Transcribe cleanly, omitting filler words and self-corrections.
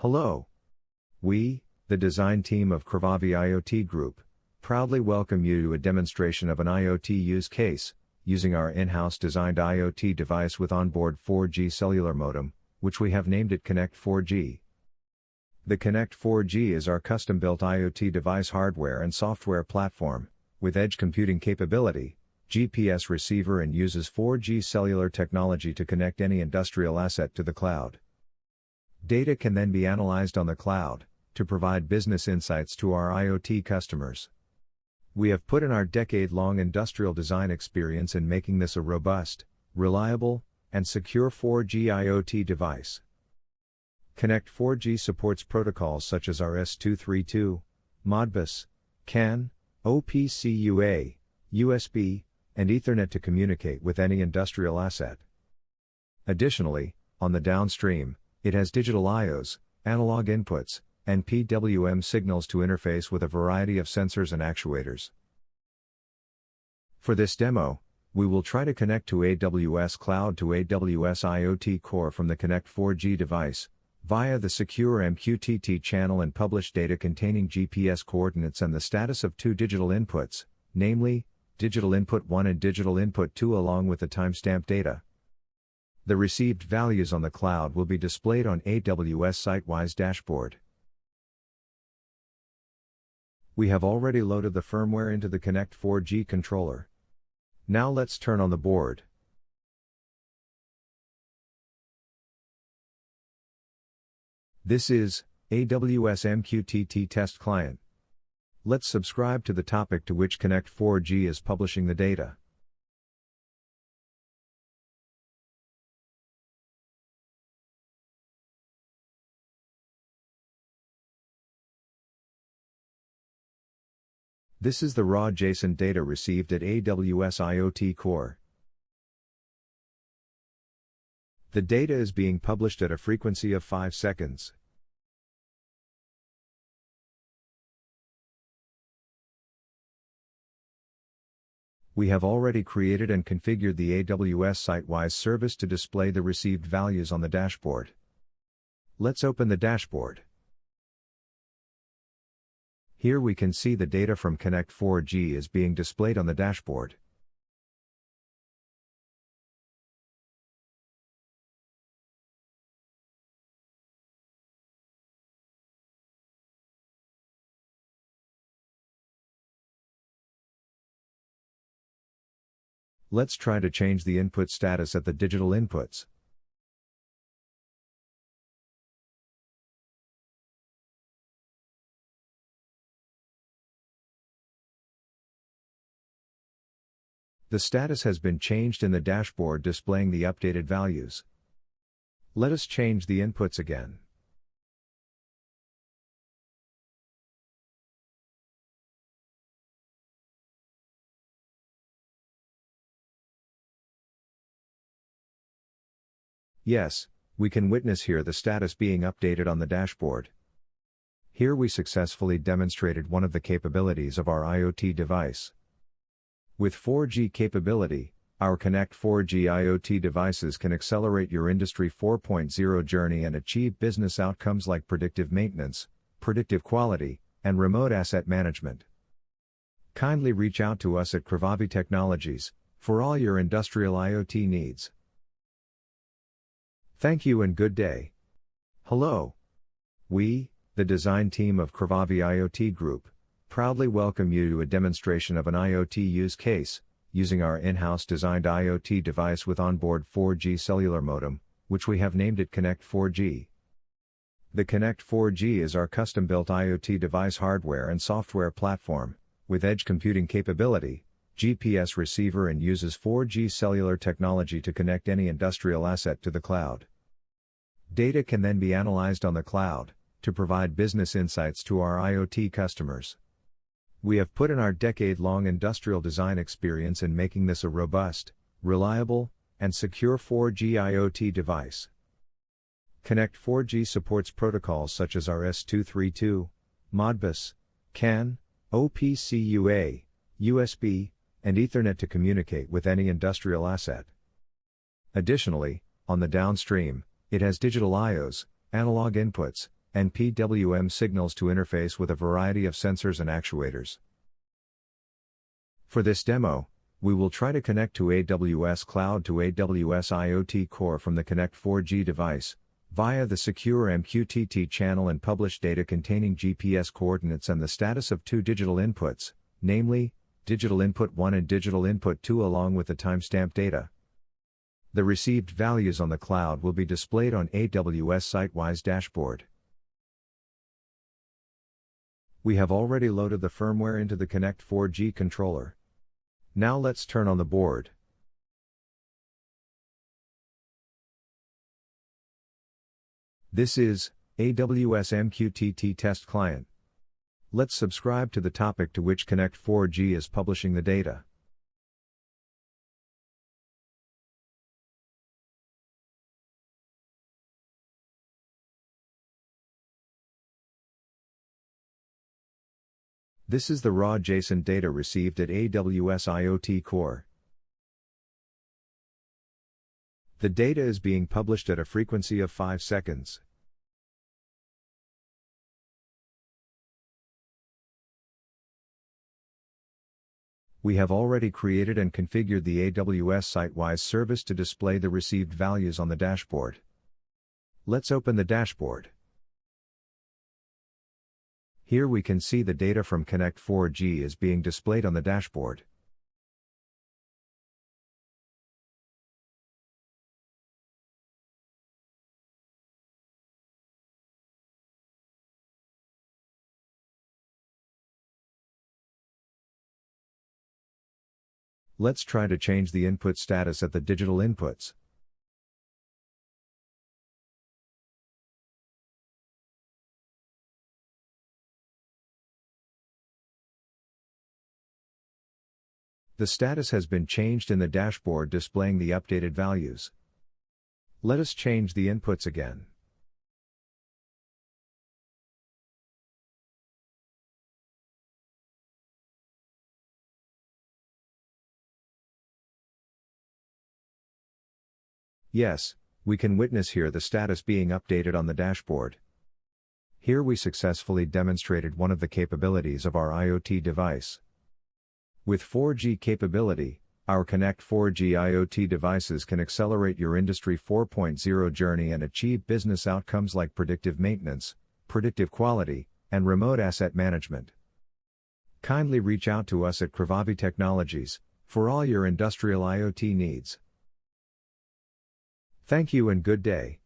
Hello. We, the design team of Crevavi IoT Group, proudly welcome you to a demonstration of an IoT use case, using our in-house designed IoT device with onboard 4G cellular modem, which we have named it Connect 4G. The Connect 4G is our custom-built IoT device hardware and software platform, with edge computing capability, GPS receiver and uses 4G cellular technology to connect any industrial asset to the cloud. Data can then be analyzed on the cloud, to provide business insights to our IoT customers. We have put in our decade-long industrial design experience in making this a robust, reliable, and secure 4G IoT device. Connect 4G supports protocols such as RS-232, Modbus, CAN, OPC-UA, USB, and Ethernet to communicate with any industrial asset. Additionally, on the downstream, it has digital IOs, analog inputs, and PWM signals to interface with a variety of sensors and actuators. For this demo, we will try to connect to AWS Cloud to AWS IoT Core from the Connect 4G device, via the secure MQTT channel and publish data containing GPS coordinates and the status of two digital inputs, namely, digital input 1 and digital input 2 along with the timestamp data. The received values on the cloud will be displayed on AWS Sitewise dashboard. We have already loaded the firmware into the Connect 4G controller. Now let's turn on the board. This is AWS MQTT test client. Let's subscribe to the topic to which Connect 4G is publishing the data. This is the raw JSON data received at AWS IoT Core. The data is being published at a frequency of 5 seconds. We have already created and configured the AWS Sitewise service to display the received values on the dashboard. Let's open the dashboard. Here we can see the data from Connect 4G is being displayed on the dashboard. Let's try to change the input status at the digital inputs. The status has been changed in the dashboard displaying the updated values. Let us change the inputs again. Yes, we can witness here the status being updated on the dashboard. Here we successfully demonstrated one of the capabilities of our IoT device. With 4G capability, our Connect 4G IoT devices can accelerate your Industry 4.0 journey and achieve business outcomes like predictive maintenance, predictive quality, and remote asset management. Kindly reach out to us at Crevavi Technologies for all your industrial IoT needs. Thank you and good day. Hello. We, the design team of Crevavi IoT Group, proudly welcome you to a demonstration of an IoT use case, using our in-house designed IoT device with onboard 4G cellular modem, which we have named it Connect 4G. The Connect 4G is our custom-built IoT device hardware and software platform, with edge computing capability, GPS receiver and uses 4G cellular technology to connect any industrial asset to the cloud. Data can then be analyzed on the cloud, to provide business insights to our IoT customers. We have put in our decade-long industrial design experience in making this a robust, reliable, and secure 4G IoT device. Connect 4G supports protocols such as RS-232, Modbus, CAN, OPC-UA, USB, and Ethernet to communicate with any industrial asset. Additionally, on the downstream, it has digital IOs, analog inputs, and PWM signals to interface with a variety of sensors and actuators. For this demo, we will try to connect to AWS Cloud to AWS IoT Core from the Connect 4G device, via the secure MQTT channel and publish data containing GPS coordinates and the status of two digital inputs, namely, digital input 1 and digital input 2 along with the timestamp data. The received values on the cloud will be displayed on AWS Sitewise dashboard. We have already loaded the firmware into the Connect 4G controller. Now let's turn on the board. This is AWS MQTT Test Client. Let's subscribe to the topic to which Connect 4G is publishing the data. This is the raw JSON data received at AWS IoT Core. The data is being published at a frequency of 5 seconds. We have already created and configured the AWS Sitewise service to display the received values on the dashboard. Let's open the dashboard. Here we can see the data from Connect 4G is being displayed on the dashboard. Let's try to change the input status at the digital inputs. The status has been changed in the dashboard displaying the updated values. Let us change the inputs again. Yes, we can witness here the status being updated on the dashboard. Here we successfully demonstrated one of the capabilities of our IoT device. With 4G capability, our Connect 4G IoT devices can accelerate your Industry 4.0 journey and achieve business outcomes like predictive maintenance, predictive quality, and remote asset management. Kindly reach out to us at Crevavi Technologies for all your industrial IoT needs. Thank you and good day.